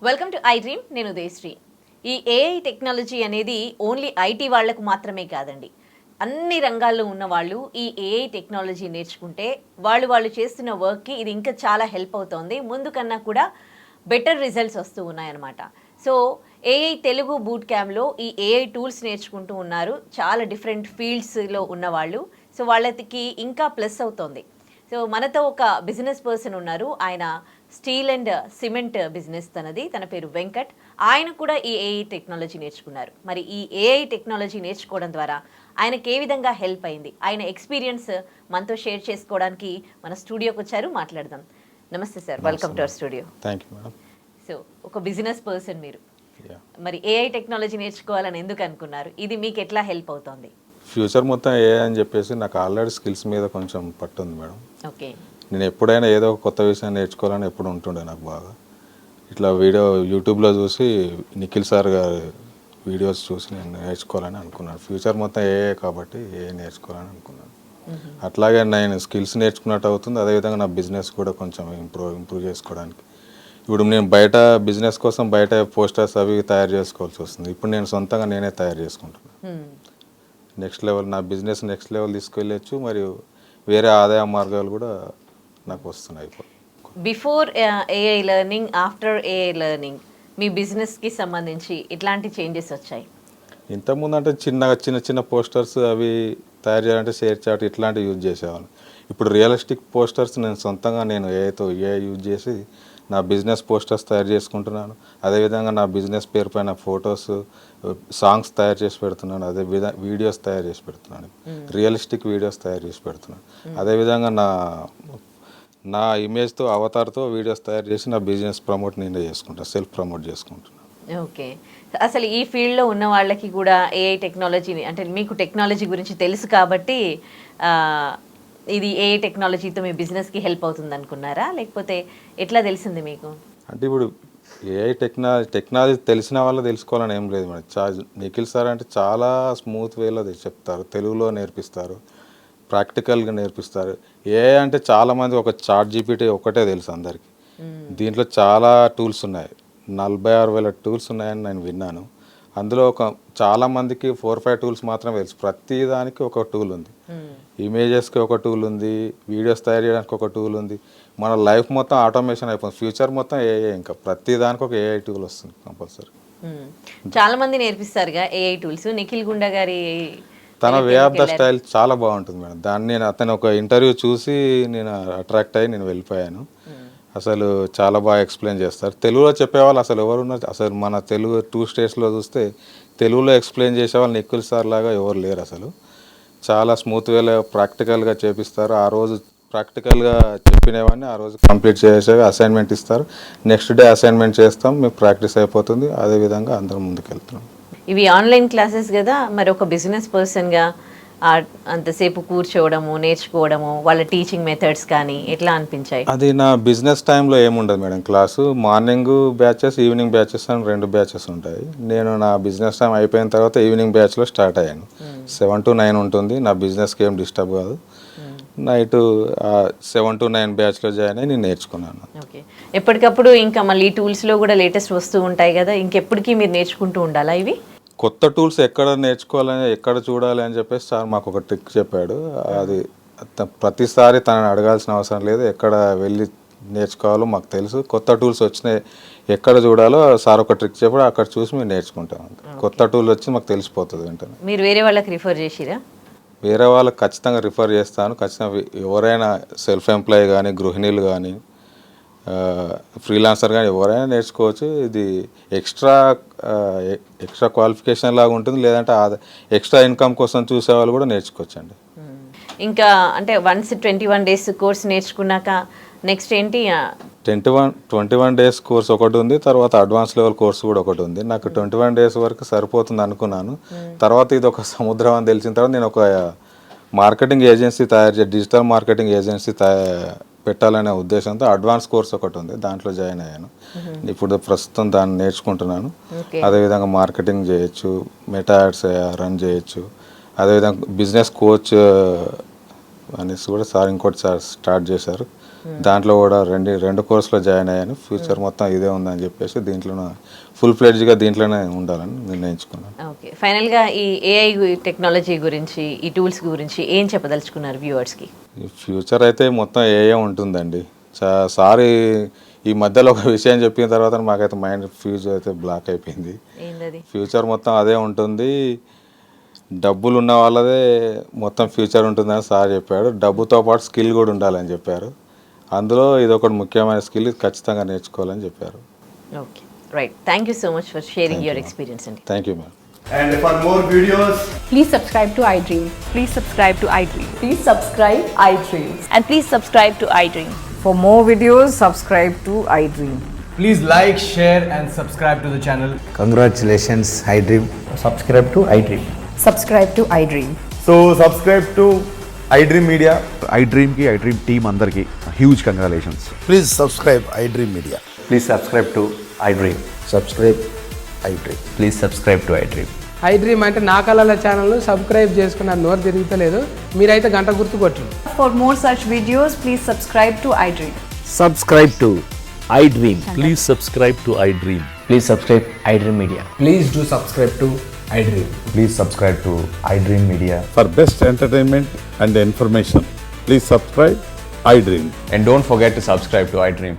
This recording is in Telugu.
Welcome to I dream. నేను ఉదయశ్రీ. ఈ ఏఐ టెక్నాలజీ అనేది ఓన్లీ ఐటీ వాళ్లకు మాత్రమే కాదండి. అన్ని రంగాల్లో ఉన్న వాళ్ళు ఈ ఏఐ టెక్నాలజీ నేర్చుకుంటే వాళ్ళు చేస్తున్న వర్క్కి ఇది ఇంకా చాలా హెల్ప్ అవుతోంది. ముందు కన్నా కూడా బెటర్ రిజల్ట్స్ వస్తూ ఉన్నాయన్నమాట. సో ఏఐ తెలుగు బూట్ క్యాంప్లో ఈ ఏఐ టూల్స్ నేర్చుకుంటూ ఉన్నారు చాలా డిఫరెంట్ ఫీల్డ్స్లో ఉన్నవాళ్ళు. సో వాళ్ళకి ఇంకా ప్లస్ అవుతోంది. సో మనతో ఒక బిజినెస్ పర్సన్ ఉన్నారు. ఆయన స్టీల్ అండ్ సిమెంట్ బిజినెస్ తనది. తన పేరు వెంకట్. ఆయన కూడా ఈ ఏఐ టెక్నాలజీ నేర్చుకున్నారు. మరి ఈ ఏఐ టెక్నాలజీ నేర్చుకోవడం ద్వారా ఆయనకి ఏ విధంగా హెల్ప్ అయింది, ఆయన ఎక్స్పీరియన్స్ మనతో షేర్ చేసుకోవడానికి మన స్టూడియోకి వచ్చారు. మాట్లాడదాం. నమస్తే sir, welcome to our studio. Thank you madam. So ఒక బిజినెస్ పర్సన్ మీరు, మరి ఏఐ టెక్నాలజీ నేర్చుకోవాలని ఎందుకు అనుకున్నారు? ఇది మీకు ఎట్లా హెల్ప్ అవుతుంది? ఫ్యూచర్ మొత్తం ఏఐ అని చెప్పేసి నాకు ఆల్రెడీ స్కిల్స్ మీద కొంచెం పట్టు ఉంది మేడం. ఓకే. నేను ఎప్పుడైనా ఏదో ఒక కొత్త విషయం నేర్చుకోవాలని ఎప్పుడు ఉంటుండే నాకు బాగా. ఇట్లా యూట్యూబ్లో చూసి నిఖిల్ సార్ గారి వీడియోస్ చూసి నేను నేర్చుకోవాలని అనుకున్నాను. ఫ్యూచర్ మొత్తం ఏఐ కాబట్టి ఏఐ నేర్చుకోవాలని అనుకున్నాను. అట్లాగే నేను స్కిల్స్ నేర్చుకున్నట్టు అవుతుంది. అదేవిధంగా నా బిజినెస్ కూడా కొంచెం ఇంప్రూవ్ చేసుకోవడానికి. ఇప్పుడు నేను బయట బిజినెస్ కోసం బయట పోస్టర్స్ అవి తయారు చేసుకోవాల్సి వస్తుంది. ఇప్పుడు నేను సొంతంగా నేనే తయారు చేసుకుంటున్నాను. నెక్స్ట్ లెవెల్ నా బిజినెస్ నెక్స్ట్ లెవెల్ తీసుకెళ్ళచ్చు. మరియు వేరే ఆదాయ మార్గాలు కూడా నాకు వస్తున్నాయి. Before AI learning, after AI learning మీ బిజినెస్కి సంబంధించి ఎట్లాంటి చేంజెస్ వచ్చాయి? ఇంతకుముందు అంటే చిన్న చిన్న పోస్టర్స్ అవి తయారు చేయాలంటే షేర్ చాట్ ఇట్లాంటివి యూజ్ చేసేవాళ్ళు. ఇప్పుడు రియలిస్టిక్ పోస్టర్స్ నేను సొంతంగా ఏఐ యూజ్ చేసి నా బిజినెస్ పోస్టర్స్ తయారు చేసుకుంటున్నాను. అదేవిధంగా నా బిజినెస్ పేరు పైన ఫొటోస్, సాంగ్స్ తయారు చేసి పెడుతున్నాను. అదే వీడియోస్ తయారు చేసి పెడుతున్నాను. రియలిస్టిక్ వీడియోస్ తయారు చేసి పెడుతున్నాను. అదేవిధంగా నా ఇమేజ్తో అవతార్తో వీడియోస్ తయారు చేసి నా బిజినెస్ నేనే చేసుకుంటాను, సెల్ఫ్ ప్రమోట్ చేసుకుంటున్నాను. ఓకే. అసలు ఈ ఫీల్డ్లో ఉన్న వాళ్ళకి కూడా ఏఐ టెక్నాలజీ అంటే మీకు టెక్నాలజీ గురించి తెలుసు కాబట్టి ఇది ఏఐ టెక్నాలజీతో మీ బిజినెస్కి హెల్ప్ అవుతుంది అనుకున్నారా, లేకపోతే ఎట్లా తెలిసింది మీకు? అంటే ఇప్పుడు ఏఐ టెక్నాలజీ తెలిసిన వాళ్ళు తెలుసుకోవాలని ఏం లేదు మేడం. నిఖిల్ సార్ అంటే చాలా స్మూత్ వేలో చెప్తారు, తెలుగులో నేర్పిస్తారు, ప్రాక్టికల్గా నేర్పిస్తారు. ఏఐ అంటే చాలామంది ఒక చాట్ జీపీటీ ఒకటే తెలుసు అందరికీ. దీంట్లో చాలా టూల్స్ ఉన్నాయి, 46,000 టూల్స్ ఉన్నాయని నేను విన్నాను. అందులో చాలామందికి 4-5 టూల్స్ మాత్రమే తెలుసు. ప్రతి దానికి ఒక టూల్ ఉంది. ఇమేజెస్కి ఒక టూల్ ఉంది, వీడియోస్ తయారు చేయడానికి ఒక టూల్ ఉంది. మన లైఫ్ మొత్తం ఆటోమేషన్ అయిపోతుంది. ఫ్యూచర్ మొత్తం ఏఐ. ఇంకా ప్రతి దానికి ఒక ఏఐ టూల్ వస్తుంది కంపల్సరీ. చాలా మంది నేర్పిస్తారుగా ఏఐ టూల్స్. నిఖిల్ గుండా గారి తన వే ఆఫ్ ద స్టైల్ చాలా బాగుంటుంది మేడం. దాన్ని అతను ఒక ఇంటర్వ్యూ చూసి నేను అట్రాక్ట్ అయ్యి నేను వెళ్ళిపోయాను. అసలు చాలా బాగా ఎక్స్ప్లెయిన్ చేస్తారు. తెలుగులో చెప్పేవాళ్ళు అసలు ఎవరు ఉన్నారు? అసలు మన తెలుగు 2 స్టేట్స్లో చూస్తే తెలుగులో ఎక్స్ప్లెయిన్ చేసేవాళ్ళు నిఖిల్ సార్ లాగా ఎవరు లేరు అసలు. చాలా స్మూత్ వేలో ప్రాక్టికల్గా చేపిస్తారు. ఆ రోజు ప్రాక్టికల్గా చెప్పినవన్నీ ఆ రోజు కంప్లీట్ చేసేవి అసైన్మెంట్ ఇస్తారు. నెక్స్ట్ డే అసైన్మెంట్ చేస్తాం, మీకు ప్రాక్టీస్ అయిపోతుంది. అదేవిధంగా అందరం ముందుకెళ్తున్నాం. ఇవి ఆన్లైన్ క్లాసెస్ కదా, మరి ఒక బిజినెస్ పర్సన్గా అంతసేపు కూర్చోవడము, నేర్చుకోవడము, వాళ్ళ టీచింగ్ మెథడ్స్ కానీ ఎట్లా అనిపించాయి? అది నా బిజినెస్ టైంలో ఏముండదు madam. Class morning batches, evening batches అని 2 బ్యాచెస్ ఉంటాయి. నేను నా బిజినెస్ టైం అయిపోయిన తర్వాత ఈవినింగ్ బ్యాచ్లో స్టార్ట్ అయ్యాను. 7 to 9 ఉంటుంది. నా బిజినెస్కి ఏం డిస్టర్బ్ కాదు. నైట్ 7 to 9 బ్యాచ్లో జాయిన్ అయ్యి నేను నేర్చుకున్నాను. ఓకే. ఎప్పటికప్పుడు ఇంకా మళ్ళీ టూల్స్లో కూడా లేటెస్ట్ వస్తూ ఉంటాయి కదా, ఇంకెప్పటికీ మీరు నేర్చుకుంటూ ఉండాలా ఇవి? కొత్త టూల్స్ ఎక్కడ నేర్చుకోవాలని, ఎక్కడ చూడాలి అని చెప్పేసి సార్ మాకు ఒక ట్రిక్ చెప్పాడు. అది ప్రతిసారి తనని అడగాల్సిన అవసరం లేదు. ఎక్కడ వెళ్ళి నేర్చుకోవాలో మాకు తెలుసు. కొత్త టూల్స్ వచ్చినాయి ఎక్కడ చూడాలో సార్ ఒక ట్రిక్ చెప్పాడు. అక్కడ చూసి మేము నేర్చుకుంటాం. కొత్త టూల్ వచ్చి మాకు తెలిసిపోతుంది వెంటనే. మీరు వేరే వాళ్ళకి రిఫర్ చేసిరా? వేరే వాళ్ళకి ఖచ్చితంగా రిఫర్ చేస్తాను. ఖచ్చితంగా ఎవరైనా సెల్ఫ్ ఎంప్లాయీ కానీ, గృహిణీలు కానీ, ఫ్రీలాన్సర్ కానీ ఎవరైనా నేర్చుకోవచ్చు. ఇది ఎక్స్ట్రా క్వాలిఫికేషన్ లాగా ఉంటుంది. లేదంటే ఎక్స్ట్రా ఇన్కమ్ కోసం చూసేవాళ్ళు కూడా నేర్చుకోవచ్చు అండి. ఇంకా అంటే వన్స్ 21 days కోర్స్ నేర్చుకున్నాక నెక్స్ట్ ఏంటి? 21 days కోర్స్ ఒకటి ఉంది. తర్వాత అడ్వాన్స్ లెవెల్ కోర్స్ కూడా ఒకటి ఉంది. నాకు 21 days వరకు సరిపోతుంది అనుకున్నాను. తర్వాత ఇది ఒక సముద్రం అని తెలిసిన తర్వాత నేను ఒక marketing agency digital marketing agency పెట్టాలనే ఉద్దేశంతో అడ్వాన్స్ కోర్స్ ఒకటి ఉంది, దాంట్లో జాయిన్ అయ్యాను. ఇప్పుడు ప్రస్తుతం దాన్ని నేర్చుకుంటున్నాను. అదేవిధంగా మార్కెటింగ్ చేయొచ్చు, మెటా యాడ్స్ రన్ చేయొచ్చు. అదేవిధంగా బిజినెస్ కోచ్ అనేసి కూడా సార్ ఇంకోటి సార్ స్టార్ట్ చేశారు. దాంట్లో కూడా రెండు కోర్సులో జాయిన్ అయ్యాను. ఫ్యూచర్ మొత్తం ఇదే ఉందని చెప్పేసి దీంట్లో ఫుల్ ఫ్లెడ్జ్గా దీంట్లోనే ఉండాలని నిర్ణయించుకున్నాను. ఓకే, ఫైనల్గా ఈ ఏఐ టెక్నాలజీ గురించి, ఈ టూల్స్ గురించి ఏం చెప్పదలుచుకున్నారు వ్యూవర్స్కి? ఈ ఫ్యూచర్ అయితే మొత్తం ఏఏ ఉంటుందండి. సారీ ఈ మధ్యలో ఒక విషయం చెప్పిన తర్వాత మాకైతే మైండ్ ఫ్యూచర్ అయితే బ్లాక్ అయిపోయింది. ఏంటది? ఫ్యూచర్ మొత్తం అదే ఉంటుంది, డబ్బులు ఉన్న వాళ్ళదే మొత్తం ఫ్యూచర్ ఉంటుందని సార్ చెప్పాడు. డబ్బుతో పాటు స్కిల్ కూడా ఉండాలని చెప్పారు. అందులో ఇది ఒకటి ముఖ్యమైన స్కిల్, ఇది ఖచ్చితంగా నేర్చుకోవాలని చెప్పారు. Okay, right. Thank you so much for sharing your experience అండి. Thank you ma'am. And for more videos, Please subscribe to iDream. Please subscribe to iDream. Please subscribe iDream. And please subscribe to iDream. For more videos, subscribe to iDream. please like, share, and subscribe to the channel. Congratulations, iDream. subscribe to iDream. Subscribe to iDream. So subscribe to iDream Media. iDream ki iDream team andarki huge congratulations. Please subscribe iDream Media. Please subscribe to iDream. Subscribe iDream. Please subscribe to iDream. iDream అంటే నా కళల ఛానల్ సబ్స్క్రైబ్ చేసుకున్న నోరు తిరుగుతలేదు, మీరైతే గంట గుర్తు కొట్టండి. For more such videos, please subscribe to iDream. Subscribe to iDream. Please subscribe to iDream. Please subscribe iDream Media. Please do subscribe to iDream. Please subscribe to iDream Media. For best entertainment and information, please subscribe iDream. And don't forget to subscribe to iDream.